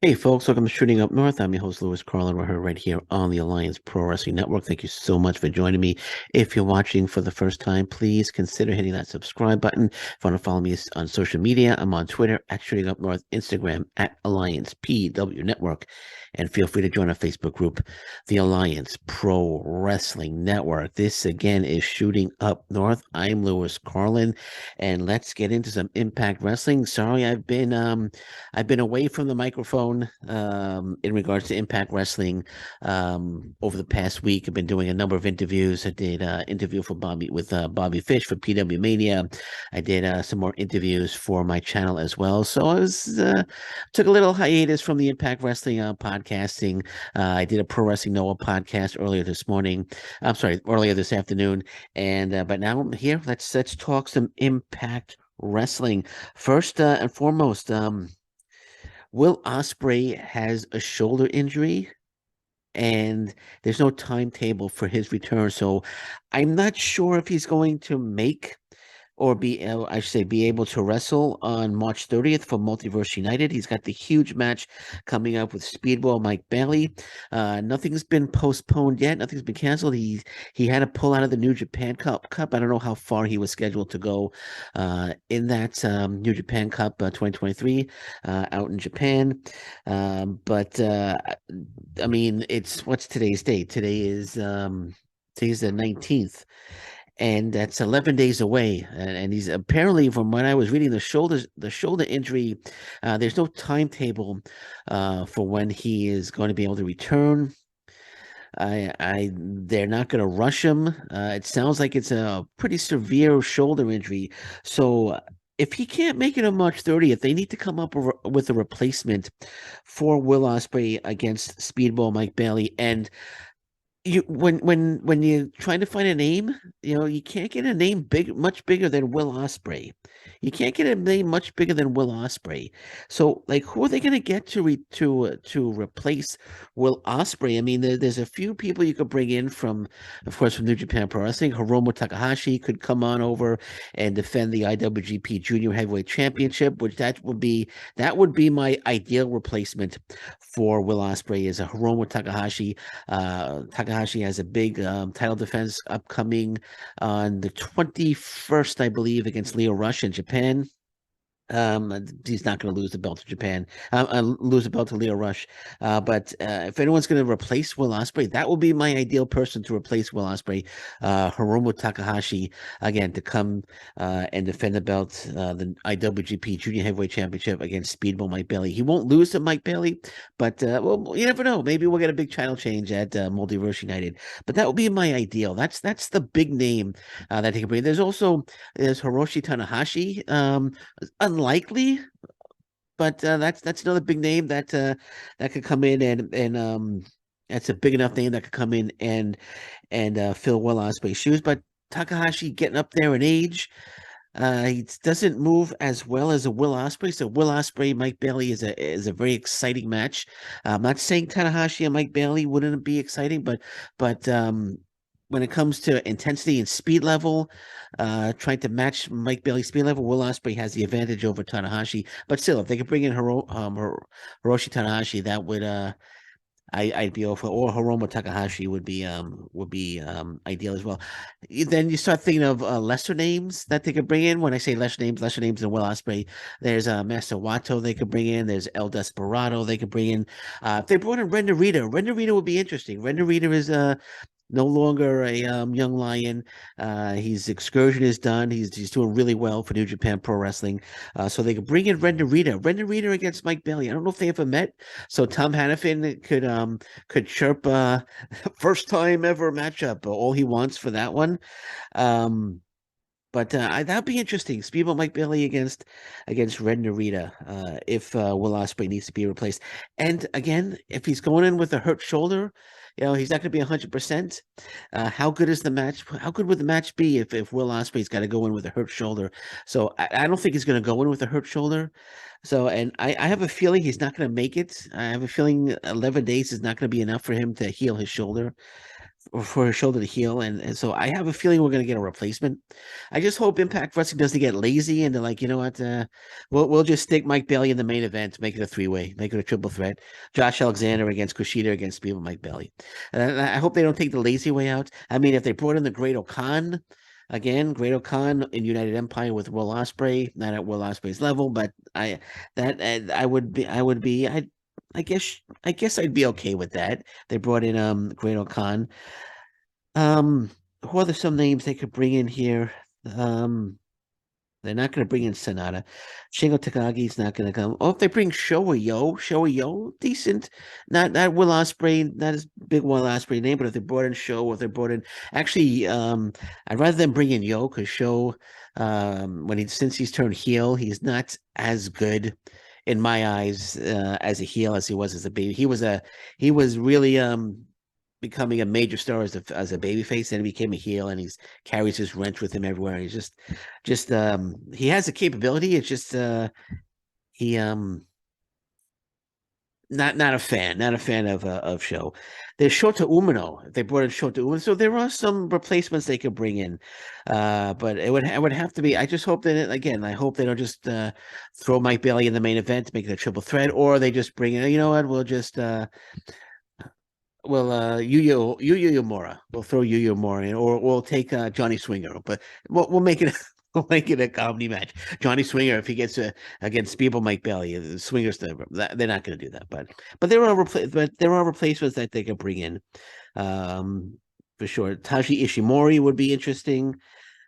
Hey folks, welcome to Shooting Up North. I'm your host, Lewis Carlin. We're here right here on the Alliance Pro Wrestling Network. Thank you so much for joining me. If you're watching for the first time, please consider hitting that subscribe button. If you want to follow me on social media, I'm on Twitter at Shooting Up North, Instagram at Alliance PW Network, and feel free to join our Facebook group, the Alliance Pro Wrestling Network. This again is Shooting Up North. I'm Lewis Carlin, and let's get into some Impact Wrestling. Sorry, I've been away from the microphone in regards to Impact Wrestling over the past week. I've been doing a number of interviews. I did an interview for Bobby Fish for PW Mania. I did some more interviews for my channel as well. So I was took a little hiatus from the Impact Wrestling podcasting. I did a Pro Wrestling Noah podcast earlier this morning. I'm sorry, earlier this afternoon. And but now I'm here. Let's talk some Impact Wrestling. First and foremost, Will Ospreay has a shoulder injury, and there's no timetable for his return. So I'm not sure if he's going to make or I should say, be able to wrestle on March 30th for Multiverse United. He's got the huge match coming up with Speedball Mike Bailey. Nothing's been postponed yet. Nothing's been canceled. He had to pull out of the New Japan Cup. I don't know how far he was scheduled to go in that New Japan Cup 2023 out in Japan. But I mean, what's today's date? Today's the 19th, and that's 11 days away. And he's apparently, from what I was reading, the shoulder injury, there's no timetable for when he is going to be able to return. They're not going to rush him. It sounds like it's a pretty severe shoulder injury. So if he can't make it on March 30th, they need to come up with a replacement for Will Ospreay against Speedball Mike Bailey. And when you're trying to find a name, you can't get a name much bigger than Will Ospreay. You can't get a name much bigger than Will Ospreay. So, like, who are they going to get to replace Will Ospreay? I mean, there's a few people you could bring in of course, from New Japan Pro Wrestling. Hiromu Takahashi could come on over and defend the IWGP Junior Heavyweight Championship, which that would be my ideal replacement for Will Ospreay, is a Hiromu Takahashi. Takahashi has a big title defense upcoming on the 21st, I believe, against Leo Rush in Japan. He's not going to lose the belt to Japan, lose the belt to Leo Rush. But if anyone's going to replace Will Ospreay, that will be my ideal person to replace Will Ospreay. Hiromu Takahashi, again, to come and defend the belt, the IWGP Junior Heavyweight Championship against Speedball Mike Bailey. He won't lose to Mike Bailey, but well, you never know. Maybe we'll get a big title change at Multiverse United. But that would be my ideal. That's the big name that he can bring. There's Hiroshi Tanahashi. Unlikely, but that's another big name that could come in and that's a big enough name that could come in and fill Will Ospreay's shoes. But Takahashi getting up there in age, he doesn't move as well as a Will Ospreay. So Will Ospreay, Mike Bailey is a very exciting match. I'm not saying Tanahashi and Mike Bailey wouldn't be exciting, but when it comes to intensity and speed level, trying to match Mike Bailey's speed level, Will Ospreay has the advantage over Tanahashi. But still, if they could bring in Hiroshi Tanahashi, that would I'd be over, or Hiromu Takahashi would be ideal as well. Then you start thinking of lesser names that they could bring in. When I say lesser names than Will Ospreay, there's Master Wato they could bring in. There's El Desperado they could bring in. If they brought in Ren Narita would be interesting. Ren Narita is no longer a young lion. His excursion is done. He's doing really well for New Japan Pro Wrestling. So they could bring in Ren Narita against Mike Bailey. I don't know if they ever met. So Tom Hannafin could chirp first time ever matchup. All he wants for that one. But that'd be interesting. Speedball Mike Bailey against Red Narita, if Will Ospreay needs to be replaced. And again, if he's going in with a hurt shoulder, he's not going to be 100%. How good is the match? How good would the match be if Will Ospreay's got to go in with a hurt shoulder? So I don't think he's going to go in with a hurt shoulder. So, and I have a feeling he's not going to make it. I have a feeling 11 days is not going to be enough for him to heal his shoulder. for his shoulder to heal, and so I have a feeling we're going to get a replacement. I just hope Impact Wrestling doesn't get lazy and they're like, you know what, we'll just stick Mike Bailey in the main event, make it a three-way, make it a triple threat. Josh Alexander against Kushida against people Mike Bailey. And I hope they don't take the lazy way out. I mean, if they brought in the Great O'Khan again, Great O'Khan in United Empire with Will Ospreay, not at Will Ospreay's level, but I guess I'd be okay with that. They brought in Great O'Khan. Who are some names they could bring in here? Um, they're not going to bring in Sonata. Shingo Takagi's not going to come. Oh, if they bring Showa Yo, decent. Not Will Ospreay, not as big Will Ospreay name, but if they brought in Show, or if they brought in actually, I'd rather them bring in Yo because Show, since he's turned heel, he's not as good in my eyes as a heel as he was as a baby. He was really becoming a major star as a babyface, and he became a heel, and he's carries his wrench with him everywhere. And he's just he has the capability. It's just he not a fan of Show. There's Shota Umino. They brought in Shota Umino, so there are some replacements they could bring in. But it would have to be. I just hope that again. I hope they don't just throw Mike Bailey in the main event, make it a triple threat, or they just bring in. You know what? We'll just Yuya Uemura. We'll throw Yuya Uemura in, or we'll take Johnny Swinger, but we'll make it we'll make it a comedy match. Johnny Swinger, if he gets against people, Mike Bailey, the Swingers, they're not going to do that. But there are replacements that they can bring in, for sure. Taji Ishimori would be interesting.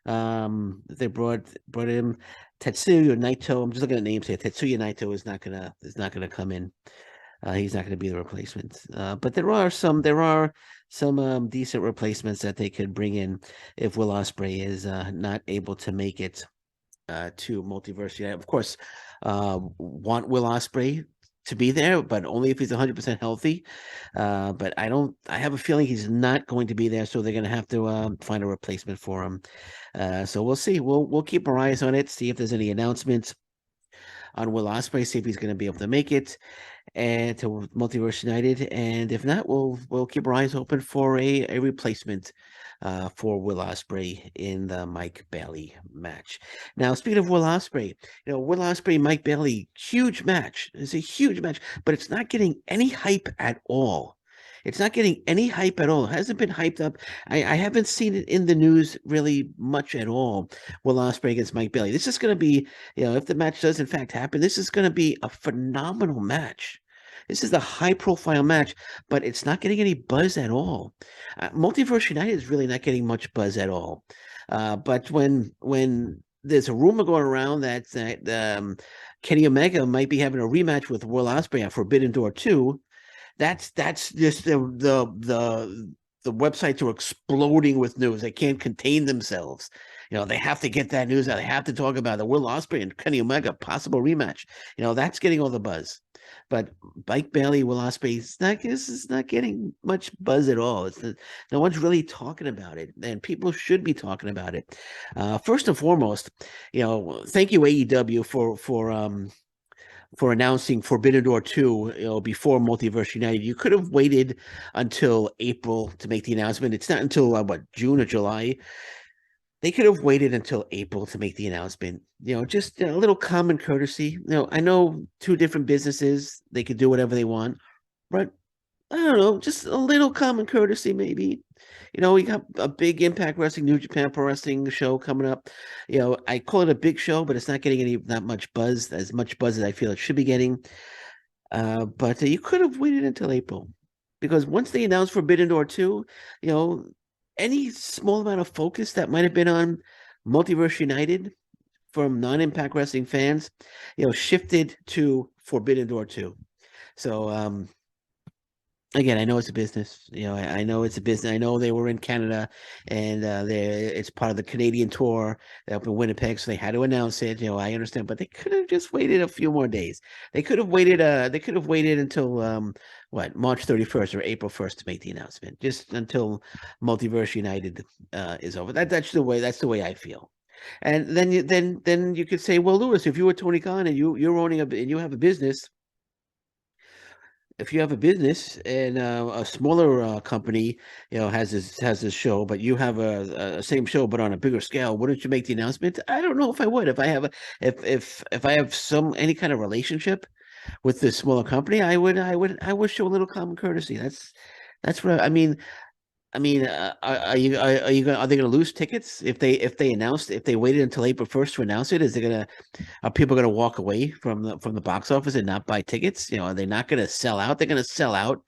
They brought him. Tetsuya Naito. I'm just looking at names here. Tetsuya Naito is not gonna come in. He's not going to be the replacement. But there are some decent replacements that they could bring in if Will Ospreay is not able to make it to Multiverse United. Of course, want Will Ospreay to be there, but only if he's 100% healthy. But I have a feeling he's not going to be there, so they're going to have to find a replacement for him. So we'll see. We'll keep our eyes on it, see if there's any announcements on Will Ospreay, see if he's going to be able to make it and to Multiverse United. And if not, we'll keep our eyes open for a replacement for Will Ospreay in the Mike Bailey match. Now, speaking of Will Ospreay, Will Ospreay, Mike Bailey, huge match. It's a huge match, but it's not getting any hype at all. It's not getting any hype at all. It hasn't been hyped up. I haven't seen it in the news really much at all. Will Ospreay against Mike Bailey. This is going to be, if the match does in fact happen, this is going to be a phenomenal match. This is a high-profile match, but it's not getting any buzz at all. Multiverse United is really not getting much buzz at all. But when there's a rumor going around that Kenny Omega might be having a rematch with Will Ospreay at Forbidden Door 2, that's just the websites are exploding with news. They can't contain themselves. They have to get that news out. They have to talk about the Will Ospreay and Kenny Omega possible rematch. That's getting all the buzz. But Mike Bailey, Will Ospreay, is not getting much buzz at all. No one's really talking about it, and people should be talking about it. First and foremost, thank you AEW for announcing Forbidden Door 2, before Multiverse United. You could have waited until April to make the announcement. It's not until June or July. They could have waited until April to make the announcement. Just a little common courtesy. I know two different businesses, they could do whatever they want, but I don't know, just a little common courtesy maybe. We got a big Impact Wrestling, New Japan Pro Wrestling show coming up. I call it a big show, but it's not getting that much buzz, as much buzz as I feel it should be getting. But you could have waited until April, because once they announced Forbidden Door 2, any small amount of focus that might have been on Multiverse United from non-Impact Wrestling fans, shifted to Forbidden Door 2. So, again, I know it's a business. I know it's a business. I know they were in Canada, and it's part of the Canadian tour. They're up in Winnipeg, so they had to announce it. I understand, but they could have just waited a few more days. They could have waited. They could have waited until March 31st or April 1st to make the announcement. Just until Multiverse United is over. That's the way I feel. And then you could say, well, Lewis, if you were Tony Khan and you're owning and you have a business, if you have a business and a smaller company, has this show, but you have a same show but on a bigger scale, wouldn't you make the announcement? I don't know if I would. If I have if I have some any kind of relationship with this smaller company, I would show a little common courtesy. That's what I mean. Are they going to lose tickets if they announced if they waited until April 1st to announce it? Are people going to walk away from the box office and not buy tickets? Are they not going to sell out? They're going to sell out.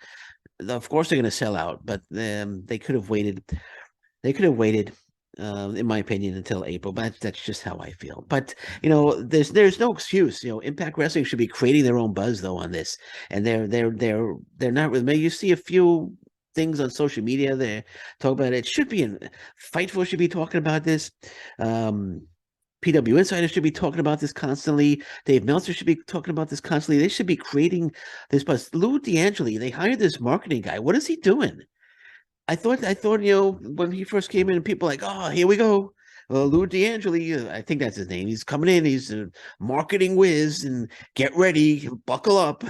Of course, they're going to sell out, but they could have waited. They could have waited, in my opinion, until April. But that's just how I feel. But there's no excuse. Impact Wrestling should be creating their own buzz though on this, and they're not really. Maybe you see a few things on social media. They talk about it. Should be in Fightful should be talking about this. PW Insider should be talking about this constantly. Dave Meltzer should be talking about this constantly. They should be creating this buzz. Lou D'Angeli, they hired this marketing guy. What is he doing? I thought, when he first came in, people like, oh, here we go. Lou D'Angeli, I think that's his name. He's coming in. He's a marketing whiz, and get ready, buckle up,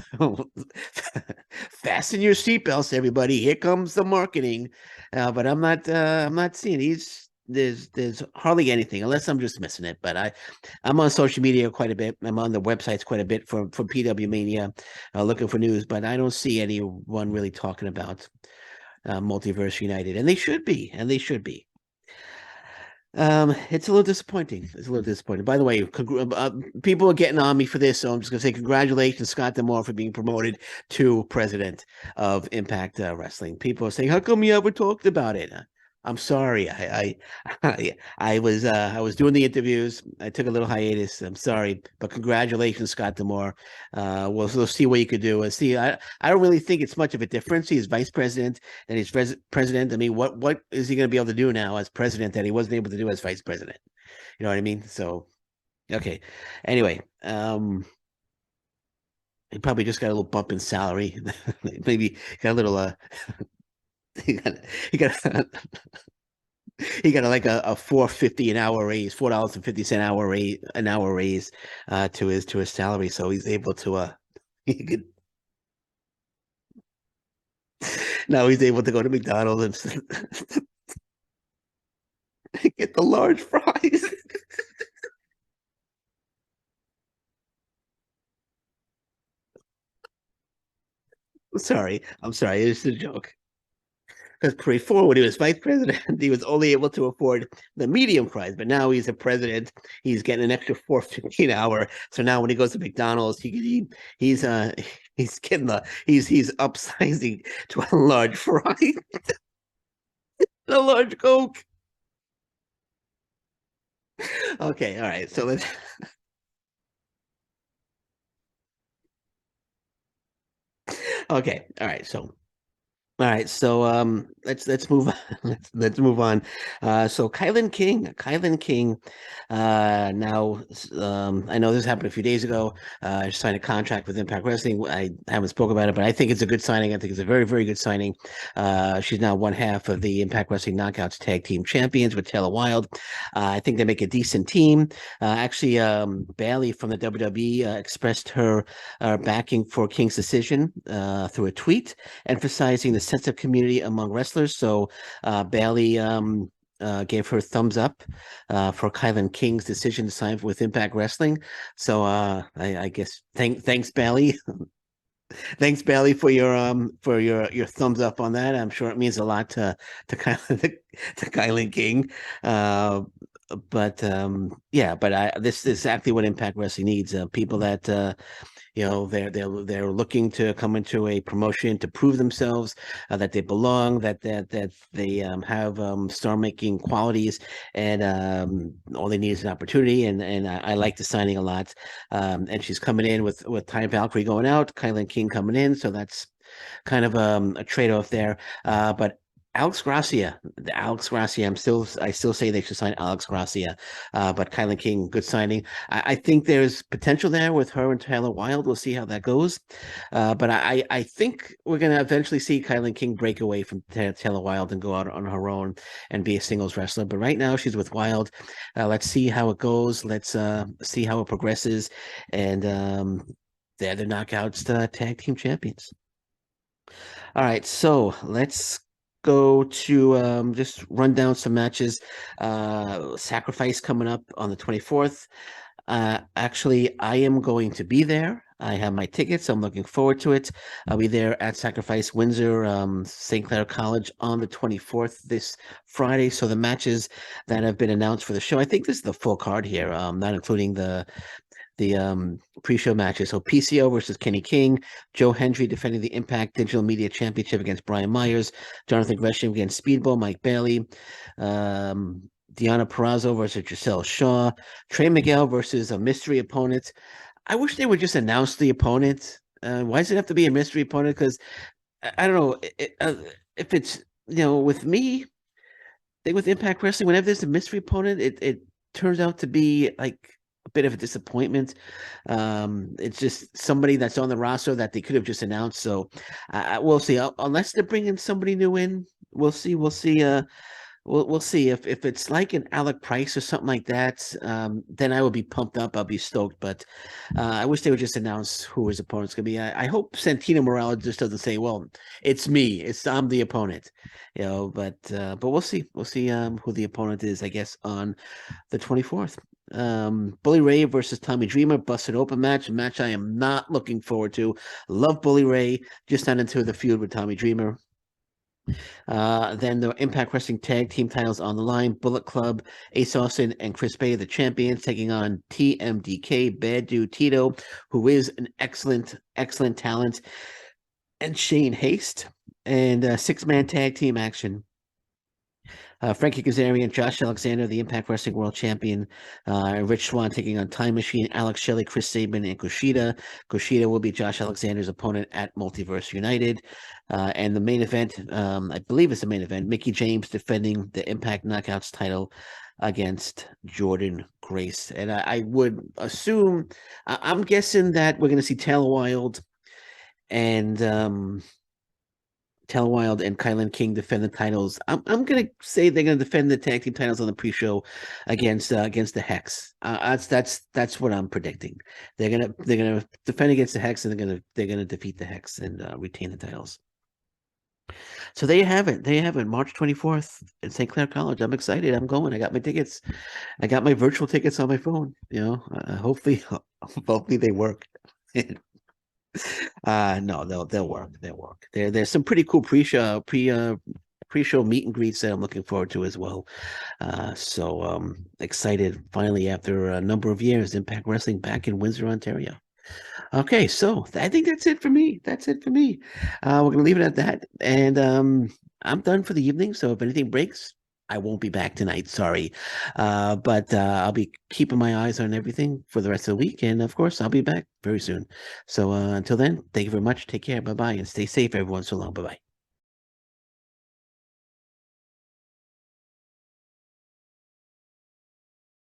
fasten your seatbelts, everybody. Here comes the marketing. But I'm not seeing. There's hardly anything, unless I'm just missing it. But I'm on social media quite a bit. I'm on the websites quite a bit for PW Mania, looking for news. But I don't see anyone really talking about Multiverse United, and they should be, It's a little disappointing. It's a little disappointing. By the way, people are getting on me for this, so I'm just going to say congratulations, Scott D'Amore, for being promoted to president of Impact Wrestling. People are saying, "How come you ever talked about it?" I'm sorry. I was doing the interviews. I took a little hiatus. I'm sorry, but congratulations, Scott D'Amore. We'll see what you could do. And see, I don't really think it's much of a difference. He's vice president and he's president. I mean, what is he going to be able to do now as president that he wasn't able to do as vice president? You know what I mean? So, okay. Anyway, he probably just got a little bump in salary. Maybe got a little he got he got he got like a 4.50 an hour raise, $4.50 an hour raise to his salary. So he's able to he could now he's able to go to McDonald's and get the large fries. Sorry, I'm sorry. It's a joke. Because before, when he was vice president, he was only able to afford the medium fries. But now he's a president; he's getting an extra 4.50 an hour. So now when he goes to McDonald's, he's he's getting he's upsizing to a large fry, a large Coke. Okay, all right. So let's okay, all right. So let's move on. Let's move on. So KiLynn King, now I know this happened a few days ago. She signed a contract with Impact Wrestling. I haven't spoken about it, but I think it's a good signing. I think it's a very, very good signing. She's now one half of the Impact Wrestling Knockouts Tag Team Champions with Taylor Wilde. I think they make a decent team. Actually, Bailey from the WWE expressed her backing for King's decision through a tweet, emphasizing the sense of community among wrestlers. So Bailey gave her thumbs up for KiLynn King's decision to sign with Impact Wrestling. So I guess thanks Bailey. Thanks Bailey for your thumbs up on that. I'm sure it means a lot to KiLynn King. But this is exactly what Impact Wrestling needs. People that they're looking to come into a promotion to prove themselves, that they belong, that they have star making qualities, and all they need is an opportunity. And I like the signing a lot. And she's coming in with Ty Valkyrie going out, KiLynn King coming in, so that's kind of a trade off there. But Alex Gracia, I still say they should sign Alex Gracia. But KiLynn King, good signing. I think there's potential there with her and Taylor Wilde. We'll see how that goes. But I think we're going to eventually see KiLynn King break away from Taylor Wilde and go out on her own and be a singles wrestler. But right now she's with Wilde. Let's see how it goes. Let's see how it progresses. And they're the Knockouts tag team champions. All right, so let's go to just run down some matches. Sacrifice coming up on the 24th. Actually, I am going to be there. I have my tickets. I'm looking forward to it. I'll be there at Sacrifice Windsor, St. Clair College on the 24th this Friday. So the matches that have been announced for the show, I think this is the full card here, not including the pre-show matches. So PCO versus Kenny King, Joe Hendry defending the Impact Digital Media Championship against Brian Myers, Jonathan Gresham against Speedball, Mike Bailey, Deanna Perrazzo versus Giselle Shaw, Trey Miguel versus a mystery opponent. I wish they would just announce the opponent. Why does it have to be a mystery opponent? Because I don't know if it's with me thing with Impact Wrestling. Whenever there's a mystery opponent, it turns out to be like a bit of a disappointment. It's just somebody that's on the roster that they could have just announced. So we'll see. Unless they're bringing somebody new in, we'll see. We'll see. We'll see if it's like an Alec Price or something like that. Then I would be pumped up. I'll be stoked. But I wish they would just announce who his opponent's gonna be. I hope Santino Morales just doesn't say, "Well, it's me. I'm the opponent." But we'll see. We'll see who the opponent is. I guess on the 24th. Bully Ray versus Tommy Dreamer, busted open match. A match I am not looking forward to. Love Bully Ray. Just not into the feud with Tommy Dreamer. Then the Impact Wrestling Tag Team titles on the line. Bullet Club, Ace Austin, and Chris Bay, the champions, taking on TMDK, Bad Dude Tito, who is an excellent, excellent talent, and Shane Haste. And six-man tag team action. Frankie Kazarian, Josh Alexander, the Impact Wrestling World Champion, Rich Swann taking on Time Machine, Alex Shelley, Chris Sabin, and Kushida. Kushida will be Josh Alexander's opponent at Multiverse United. And the main event, I believe it's the main event, Mickey James defending the Impact Knockouts title against Jordan Grace. And I would assume, I'm guessing that we're going to see Taylor Wilde and Wild and KiLynn King defend the titles. I'm gonna say they're gonna defend the tag team titles on the pre-show against the Hex. That's what I'm predicting. They're gonna defend against the Hex, and they're gonna defeat the Hex and retain the titles. So there you have it. There you have it. March 24th in St. Clair College. I'm excited. I'm going. I got my tickets. I got my virtual tickets on my phone. Hopefully, hopefully they work. No, they'll work. They'll work. There's some pretty cool pre-show meet and greets that I'm looking forward to as well. So excited finally after a number of years, Impact Wrestling back in Windsor, Ontario. Okay, so I think that's it for me. That's it for me. We're gonna leave it at that, and I'm done for the evening. So if anything breaks, I won't be back tonight. Sorry, but I'll be keeping my eyes on everything for the rest of the week, and of course, I'll be back very soon. So until then, thank you very much. Take care. Bye bye, and stay safe, everyone. So long. Bye bye.